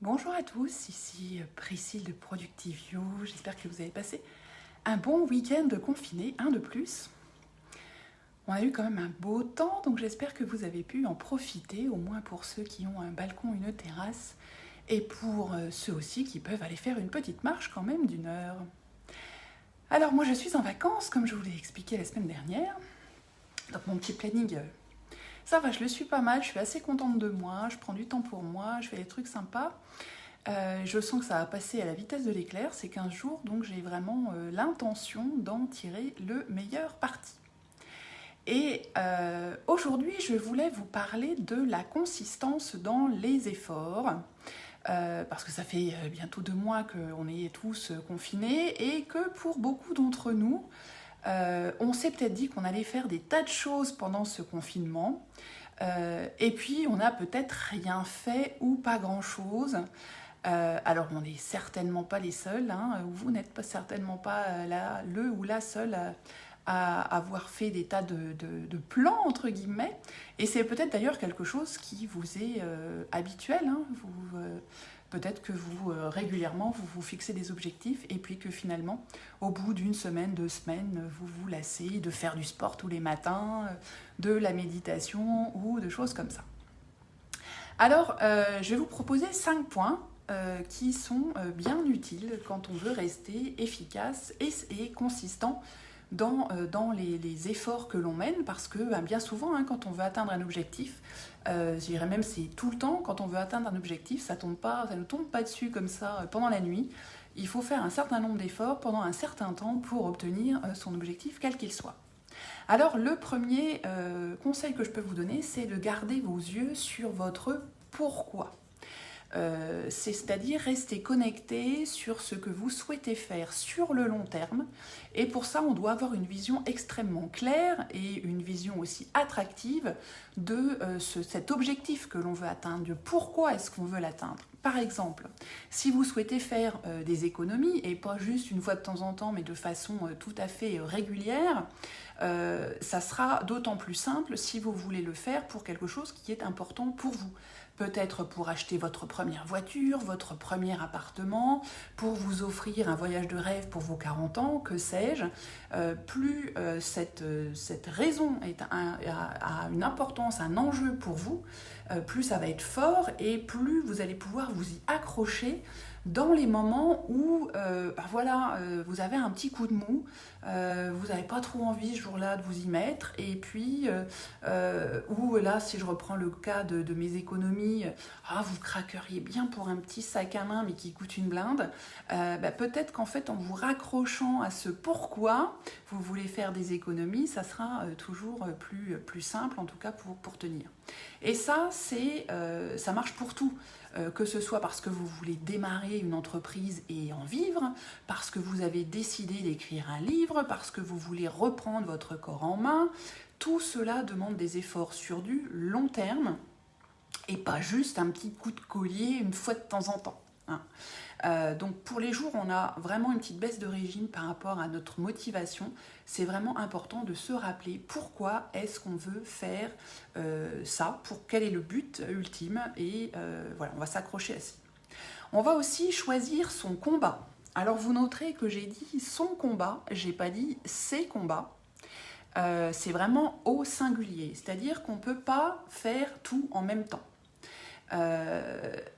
Bonjour à tous, ici Priscille de Productivio. J'espère que vous avez passé un bon week-end confiné, un de plus. On a eu quand même un beau temps, donc j'espère que vous avez pu en profiter, au moins pour ceux qui ont un balcon, une terrasse, et pour ceux aussi qui peuvent aller faire une petite marche quand même d'une heure. Alors moi je suis en vacances, comme je vous l'ai expliqué la semaine dernière. Donc mon petit planning, ça va, je le suis pas mal, je suis assez contente de moi, je prends du temps pour moi, je fais des trucs sympas. Je sens que ça va passer à la vitesse de l'éclair, c'est 15 jours, donc j'ai vraiment l'intention d'en tirer le meilleur parti. Et aujourd'hui, je voulais vous parler de la consistance dans les efforts, parce que ça fait bientôt 2 mois qu'on est tous confinés et que pour beaucoup d'entre nous, on s'est peut-être dit qu'on allait faire des tas de choses pendant ce confinement, et puis on n'a peut-être rien fait ou pas grand-chose. Alors, on n'est certainement pas les seuls, hein. Vous n'êtes pas certainement pas le ou la seule à avoir fait des tas de plans, entre guillemets. Et c'est peut-être d'ailleurs quelque chose qui vous est habituel, hein. Peut-être que vous, régulièrement, vous vous fixez des objectifs et puis que finalement, au bout d'une semaine, 2 semaines, vous vous lassez de faire du sport tous les matins, de la méditation ou de choses comme ça. Alors, je vais vous proposer 5 points qui sont bien utiles quand on veut rester efficace et consistant dans les efforts que l'on mène, parce que bien souvent, hein, quand on veut atteindre un objectif, je dirais même c'est tout le temps, quand on veut atteindre un objectif, ça ne tombe pas dessus comme ça pendant la nuit. Il faut faire un certain nombre d'efforts pendant un certain temps pour obtenir son objectif, quel qu'il soit. Alors, le premier conseil que je peux vous donner, c'est de garder vos yeux sur votre pourquoi. C'est-à-dire rester connecté sur ce que vous souhaitez faire sur le long terme. Et pour ça, on doit avoir une vision extrêmement claire et une vision aussi attractive de cet objectif que l'on veut atteindre, de pourquoi est-ce qu'on veut l'atteindre. Par exemple, si vous souhaitez faire des économies, et pas juste une fois de temps en temps, mais de façon tout à fait régulière, ça sera d'autant plus simple si vous voulez le faire pour quelque chose qui est important pour vous. Peut-être pour acheter votre première voiture, votre premier appartement, pour vous offrir un voyage de rêve pour vos 40 ans, que sais-je. Plus cette raison a une importance, un enjeu pour vous, plus ça va être fort et plus vous allez pouvoir vous y accrocher dans les moments où vous avez un petit coup de mou, vous n'avez pas trop envie ce jour-là de vous y mettre, et puis ou là, si je reprends le cas de mes économies, vous craqueriez bien pour un petit sac à main mais qui coûte une blinde. Peut-être qu'en fait, en vous raccrochant à ce pourquoi vous voulez faire des économies, ça sera toujours plus simple, en tout cas pour tenir. Et ça, ça marche pour tout. Que ce soit parce que vous voulez démarrer une entreprise et en vivre, parce que vous avez décidé d'écrire un livre, parce que vous voulez reprendre votre corps en main. Tout cela demande des efforts sur du long terme et pas juste un petit coup de collier une fois de temps en temps, hein. Donc pour les jours où on a vraiment une petite baisse de régime par rapport à notre motivation, c'est vraiment important de se rappeler pourquoi est-ce qu'on veut faire ça, quel est le but ultime, et voilà, on va s'accrocher à ça. On va aussi choisir son combat. Alors vous noterez que j'ai dit son combat, j'ai pas dit ses combats. C'est vraiment au singulier, c'est-à-dire qu'on ne peut pas faire tout en même temps.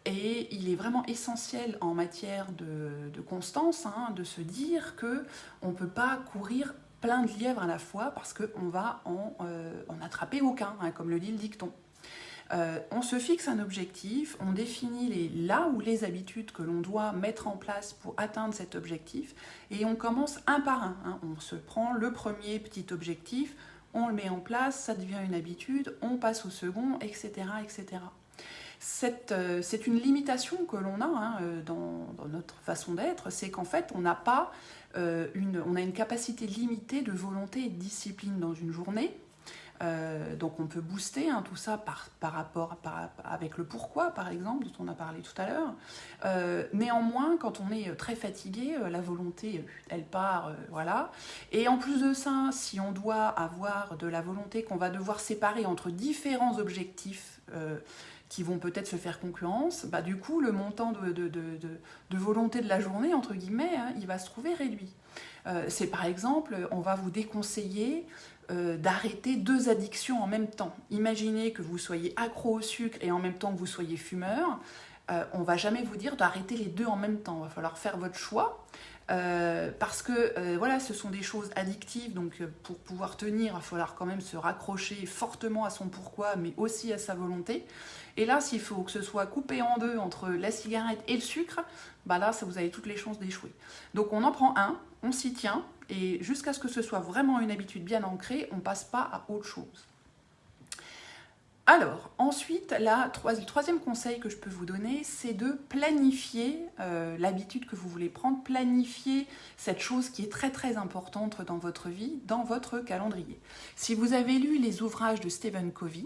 Et il est vraiment essentiel en matière de constance, hein, de se dire qu'on ne peut pas courir plein de lièvres à la fois parce qu'on va en attraper aucun, hein, comme le dit le dicton. On se fixe un objectif, on définit les habitudes que l'on doit mettre en place pour atteindre cet objectif, et on commence un par un, hein. On se prend le premier petit objectif, on le met en place, ça devient une habitude, on passe au second, etc. etc. C'est une limitation que l'on a, hein, dans notre façon d'être, c'est qu'en fait on n'a pas on a une capacité limitée de volonté et de discipline dans une journée. Donc on peut booster, hein, tout ça avec le pourquoi, par exemple, dont on a parlé tout à l'heure. Néanmoins, quand on est très fatigué, la volonté, elle part, voilà. Et en plus de ça, si on doit avoir de la volonté qu'on va devoir séparer entre différents objectifs qui vont peut-être se faire concurrence, bah, du coup, le montant de volonté de la journée, entre guillemets, hein, il va se trouver réduit. C'est par exemple, on va vous déconseiller d'arrêter 2 addictions en même temps. Imaginez que vous soyez accro au sucre et en même temps que vous soyez fumeur. On ne va jamais vous dire d'arrêter les 2 en même temps. Il va falloir faire votre choix. Parce que voilà, ce sont des choses addictives, donc pour pouvoir tenir, il va falloir quand même se raccrocher fortement à son pourquoi, mais aussi à sa volonté. Et là, s'il faut que ce soit coupé en 2 entre la cigarette et le sucre, bah là, ça, vous avez toutes les chances d'échouer. Donc on en prend un, on s'y tient, et jusqu'à ce que ce soit vraiment une habitude bien ancrée, on ne passe pas à autre chose. Alors, ensuite, le troisième conseil que je peux vous donner, c'est de planifier l'habitude que vous voulez prendre, planifier cette chose qui est très très importante dans votre vie, dans votre calendrier. Si vous avez lu les ouvrages de Stephen Covey,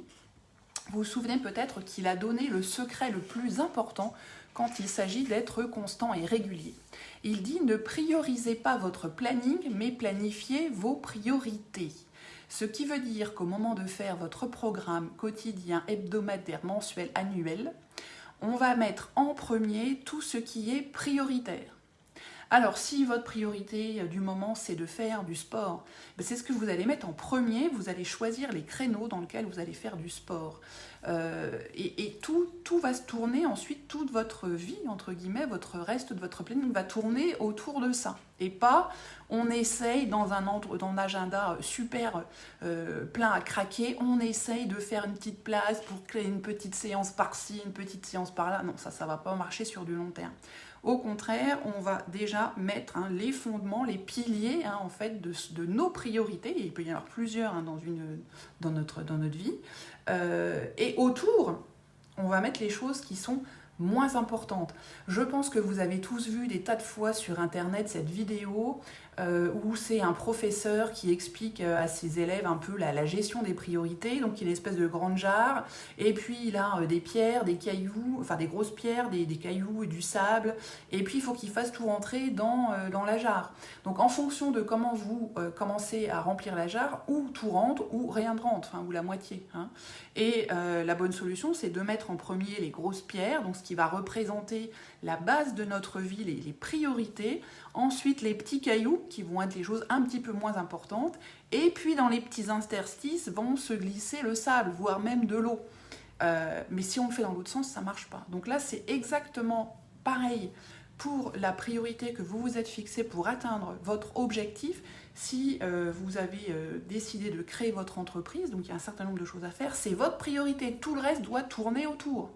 vous vous souvenez peut-être qu'il a donné le secret le plus important quand il s'agit d'être constant et régulier. Il dit « Ne priorisez pas votre planning, mais planifiez vos priorités ». Ce qui veut dire qu'au moment de faire votre programme quotidien, hebdomadaire, mensuel, annuel, on va mettre en premier tout ce qui est prioritaire. Alors, si votre priorité du moment, c'est de faire du sport, c'est ce que vous allez mettre en premier. Vous allez choisir les créneaux dans lesquels vous allez faire du sport. Et tout va se tourner ensuite, toute votre vie, entre guillemets, votre reste de votre planning va tourner autour de ça. Et pas, on essaye dans un agenda super plein à craquer, on essaye de faire une petite place pour créer une petite séance par-ci, une petite séance par-là. Non, ça ne va pas marcher sur du long terme. Au contraire, on va déjà mettre les fondements, les piliers en fait, de nos priorités. Il peut y en avoir plusieurs dans notre vie. Et autour, on va mettre les choses qui sont moins importantes. Je pense que vous avez tous vu des tas de fois sur Internet cette vidéo où c'est un professeur qui explique à ses élèves un peu la gestion des priorités. Donc il a une espèce de grande jarre, et puis il a des pierres, des cailloux, enfin des grosses pierres, des cailloux et du sable, et puis il faut qu'il fasse tout rentrer dans la jarre. Donc en fonction de comment vous commencez à remplir la jarre, ou tout rentre, ou rien ne rentre, ou la moitié. Et la bonne solution, c'est de mettre en premier les grosses pierres, donc ce qui va représenter la base de notre vie, les priorités. Ensuite, les petits cailloux, qui vont être les choses un petit peu moins importantes. Et puis, dans les petits interstices, vont se glisser le sable, voire même de l'eau. Mais si on le fait dans l'autre sens, ça ne marche pas. Donc là, c'est exactement pareil pour la priorité que vous vous êtes fixée pour atteindre votre objectif. Si vous avez décidé de créer votre entreprise, donc il y a un certain nombre de choses à faire, c'est votre priorité. Tout le reste doit tourner autour.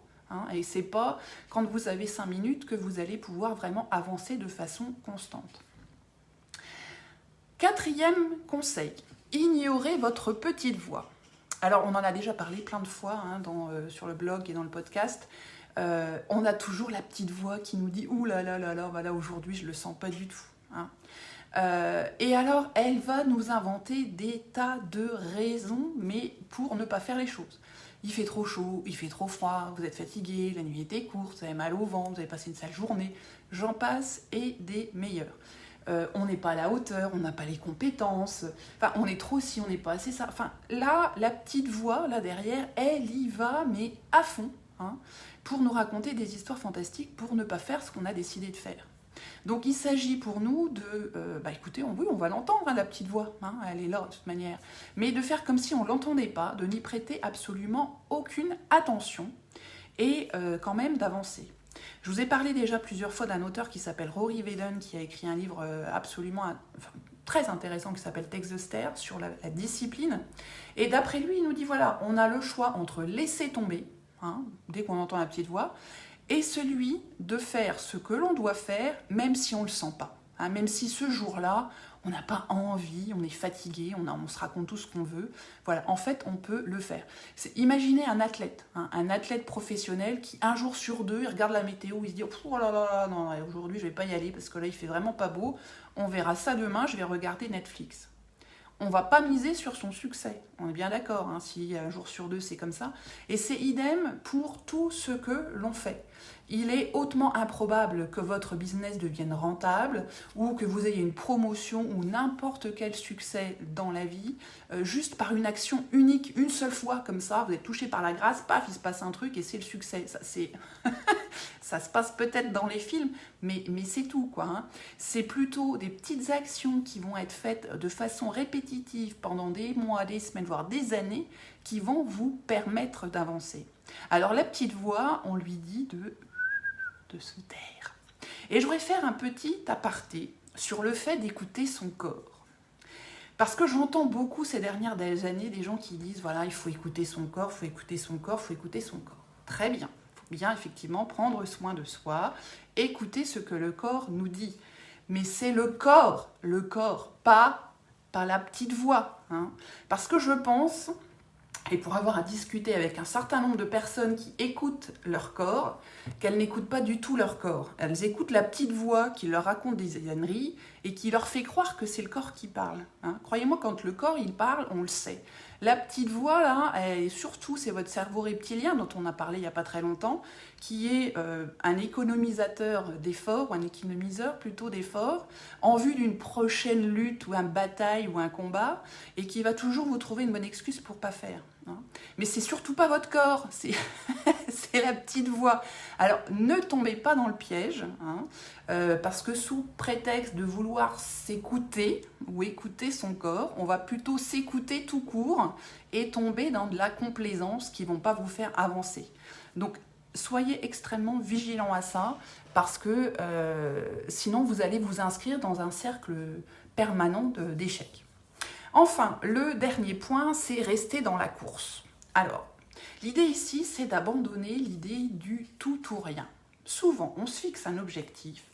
Et c'est pas quand vous avez 5 minutes que vous allez pouvoir vraiment avancer de façon constante. 4e conseil, ignorez votre petite voix. Alors on en a déjà parlé plein de fois sur le blog et dans le podcast. On a toujours la petite voix qui nous dit « Ouh là là là là, voilà, aujourd'hui je le sens pas du tout ». Et alors elle va nous inventer des tas de raisons, mais pour ne pas faire les choses. Il fait trop chaud, il fait trop froid, vous êtes fatigué, la nuit était courte, vous avez mal au ventre, vous avez passé une sale journée, j'en passe et des meilleurs. On n'est pas à la hauteur, on n'a pas les compétences, on est trop si, on n'est pas assez ça. Là, la petite voix, là derrière, elle y va, mais à fond, pour nous raconter des histoires fantastiques, pour ne pas faire ce qu'on a décidé de faire. Donc il s'agit pour nous de, écoutez, on va l'entendre, la petite voix, elle est là de toute manière, mais de faire comme si on ne l'entendait pas, de n'y prêter absolument aucune attention et quand même d'avancer. Je vous ai parlé déjà plusieurs fois d'un auteur qui s'appelle Rory Vaden, qui a écrit un livre très intéressant qui s'appelle Take the Stairs sur la discipline, et d'après lui, il nous dit voilà, on a le choix entre laisser tomber, dès qu'on entend la petite voix, et celui de faire ce que l'on doit faire, même si on ne le sent pas. Même si ce jour-là, on n'a pas envie, on est fatigué, on se raconte tout ce qu'on veut. Voilà, en fait, on peut le faire. Imaginez un athlète professionnel qui, un jour sur deux, il regarde la météo, il se dit « Oh là là, non, aujourd'hui, je ne vais pas y aller parce que là, il fait vraiment pas beau. On verra ça demain, je vais regarder Netflix. » on ne va pas miser sur son succès. On est bien d'accord, hein, si un jour sur deux c'est comme ça. Et c'est idem pour tout ce que l'on fait. Il est hautement improbable que votre business devienne rentable ou que vous ayez une promotion ou n'importe quel succès dans la vie juste par une action unique, une seule fois comme ça. Vous êtes touché par la grâce, paf, il se passe un truc et c'est le succès. Ça, ça se passe peut-être dans les films, mais c'est tout, quoi. Hein. C'est plutôt des petites actions qui vont être faites de façon répétitive pendant des mois, des semaines, voire des années, qui vont vous permettre d'avancer. Alors la petite voix, on lui dit de se taire. Et je voudrais faire un petit aparté sur le fait d'écouter son corps. Parce que j'entends beaucoup ces dernières années des gens qui disent, voilà, il faut écouter son corps, il faut écouter son corps, il faut écouter son corps. Très bien, il faut bien effectivement prendre soin de soi, écouter ce que le corps nous dit. Mais c'est le corps, pas la petite voix. Hein. Parce que je pense, et pour avoir à discuter avec un certain nombre de personnes qui écoutent leur corps, qu'elles n'écoutent pas du tout leur corps. Elles écoutent la petite voix qui leur raconte des âneries et qui leur fait croire que c'est le corps qui parle. Hein. Croyez-moi, quand le corps il parle, on le sait. La petite voix, là, et surtout, c'est votre cerveau reptilien, dont on a parlé il n'y a pas très longtemps, qui est un économisateur d'efforts, ou un économiseur plutôt d'efforts, en vue d'une prochaine lutte ou une bataille ou un combat, et qui va toujours vous trouver une bonne excuse pour ne pas faire. Hein. Mais c'est surtout pas votre corps, c'est la petite voix. Alors, ne tombez pas dans le piège, hein, parce que sous prétexte de vouloir s'écouter ou écouter son corps, on va plutôt s'écouter tout court et tomber dans de la complaisance qui ne vont pas vous faire avancer. Donc, soyez extrêmement vigilants à ça, parce que sinon vous allez vous inscrire dans un cercle permanent d'échecs. Enfin, le dernier point, c'est rester dans la course. Alors, l'idée ici, c'est d'abandonner l'idée du tout ou rien. Souvent, on se fixe un objectif,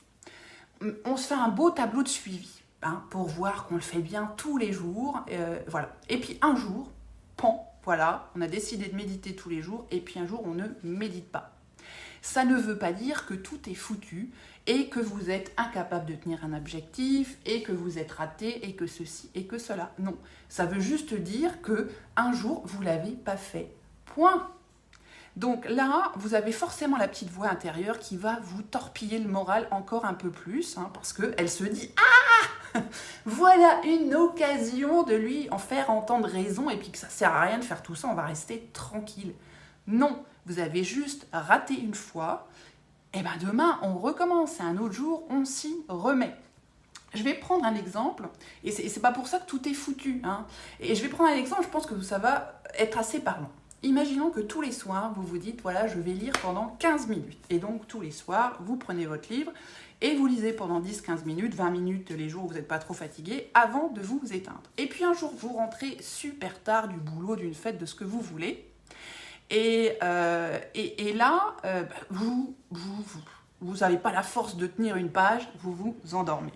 on se fait un beau tableau de suivi, hein, pour voir qu'on le fait bien tous les jours, voilà. Et puis un jour, pan, voilà, on a décidé de méditer tous les jours, et puis un jour, on ne médite pas. Ça ne veut pas dire que tout est foutu et que vous êtes incapable de tenir un objectif et que vous êtes raté et que ceci et que cela. Non, ça veut juste dire que un jour, vous ne l'avez pas fait. Point. Donc là, vous avez forcément la petite voix intérieure qui va vous torpiller le moral encore un peu plus, hein, parce qu'elle se dit « Ah, voilà une occasion de lui en faire entendre raison et puis que ça ne sert à rien de faire tout ça, on va rester tranquille. » Non, vous avez juste raté une fois, et bien demain, on recommence, un autre jour, on s'y remet. Je vais prendre un exemple, et c'est pas pour ça que tout est foutu. Hein. Et je vais prendre un exemple, je pense que ça va être assez parlant. Imaginons que tous les soirs, vous vous dites, voilà, je vais lire pendant 15 minutes. Et donc, tous les soirs, vous prenez votre livre et vous lisez pendant 10-15 minutes, 20 minutes les jours où vous n'êtes pas trop fatigué, avant de vous éteindre. Et puis un jour, vous rentrez super tard du boulot, d'une fête, de ce que vous voulez. Et là, vous n'avez pas la force de tenir une page, vous vous endormez.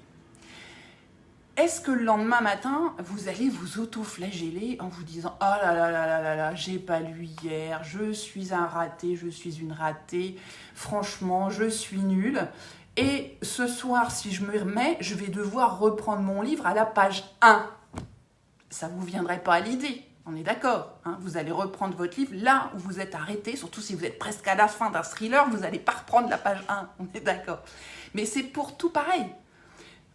Est-ce que le lendemain matin, vous allez vous auto-flageller en vous disant « Oh là là là là là là, j'ai pas lu hier, je suis un raté, je suis une ratée, franchement, je suis nulle. Et ce soir, si je me remets, je vais devoir reprendre mon livre à la page 1. » Ça ne vous viendrait pas à l'idée, on est d'accord. Hein, vous allez reprendre votre livre là où vous êtes arrêté, surtout si vous êtes presque à la fin d'un thriller, vous n'allez pas reprendre la page 1, on est d'accord. Mais c'est pour tout pareil.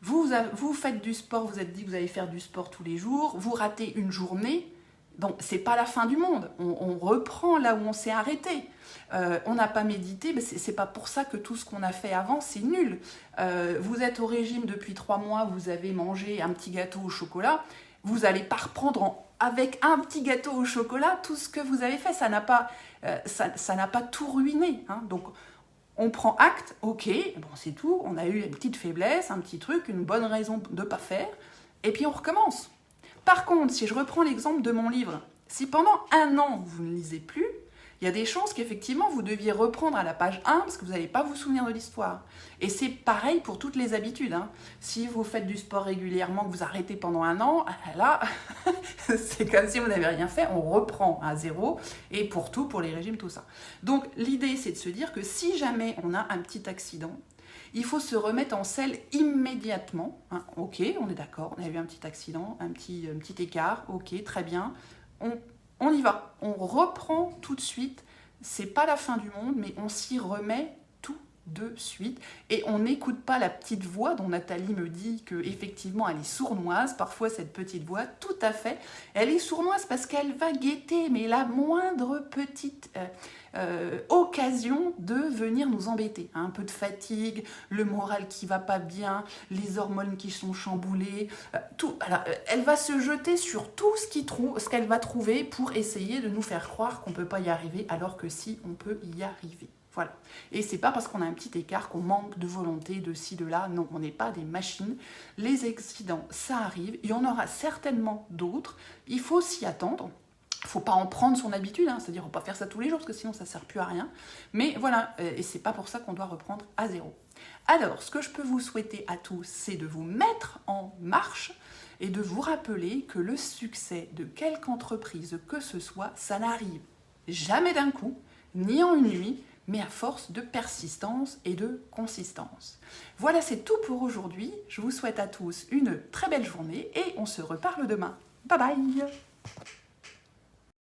Vous faites du sport, vous êtes dit que vous allez faire du sport tous les jours, vous ratez une journée, donc c'est pas la fin du monde, on reprend là où on s'est arrêté. On n'a pas médité, mais c'est pas pour ça que tout ce qu'on a fait avant c'est nul. Vous êtes au régime depuis 3 mois, vous avez mangé un petit gâteau au chocolat, vous n'allez pas reprendre avec un petit gâteau au chocolat tout ce que vous avez fait, ça n'a pas tout ruiné. Hein, donc on prend acte, ok, bon c'est tout, on a eu une petite faiblesse, un petit truc, une bonne raison de ne pas faire, et puis on recommence. Par contre, si je reprends l'exemple de mon livre, si pendant 1 an vous ne lisez plus, il y a des chances qu'effectivement vous deviez reprendre à la page 1 parce que vous n'allez pas vous souvenir de l'histoire. Et c'est pareil pour toutes les habitudes. Hein. Si vous faites du sport régulièrement, que vous arrêtez pendant 1 an, là, c'est comme si vous n'avez rien fait, on reprend à 0, et pour tout, pour les régimes, tout ça. Donc l'idée, c'est de se dire que si jamais on a un petit accident, Il faut se remettre en selle immédiatement. Hein. Ok, on est d'accord, on a eu un petit accident, un petit écart, ok, très bien. On y va, on reprend tout de suite. C'est pas la fin du monde, mais on s'y remet tout de suite. Et on n'écoute pas la petite voix dont Nathalie me dit qu'effectivement elle est sournoise. Parfois cette petite voix, tout à fait, elle est sournoise parce qu'elle va guetter, mais la moindre petite occasion de venir nous embêter. Un peu de fatigue, le moral qui va pas bien, les hormones qui sont chamboulées, tout. Alors, elle va se jeter sur tout ce qu'elle va trouver pour essayer de nous faire croire qu'on peut pas y arriver, alors que si, on peut y arriver. Voilà. Et c'est pas parce qu'on a un petit écart qu'on manque de volonté, de ci, de là. Non, on n'est pas des machines. Les accidents, ça arrive. Il y en aura certainement d'autres. Il faut s'y attendre. Il ne faut pas en prendre son habitude, hein, c'est-à-dire on ne peut pas faire ça tous les jours parce que sinon ça ne sert plus à rien. Mais voilà, et c'est pas pour ça qu'on doit reprendre à zéro. Alors, ce que je peux vous souhaiter à tous, c'est de vous mettre en marche et de vous rappeler que le succès de quelque entreprise que ce soit, ça n'arrive jamais d'un coup, ni en une nuit, mais à force de persistance et de consistance. Voilà, c'est tout pour aujourd'hui. Je vous souhaite à tous une très belle journée et on se reparle demain. Bye bye!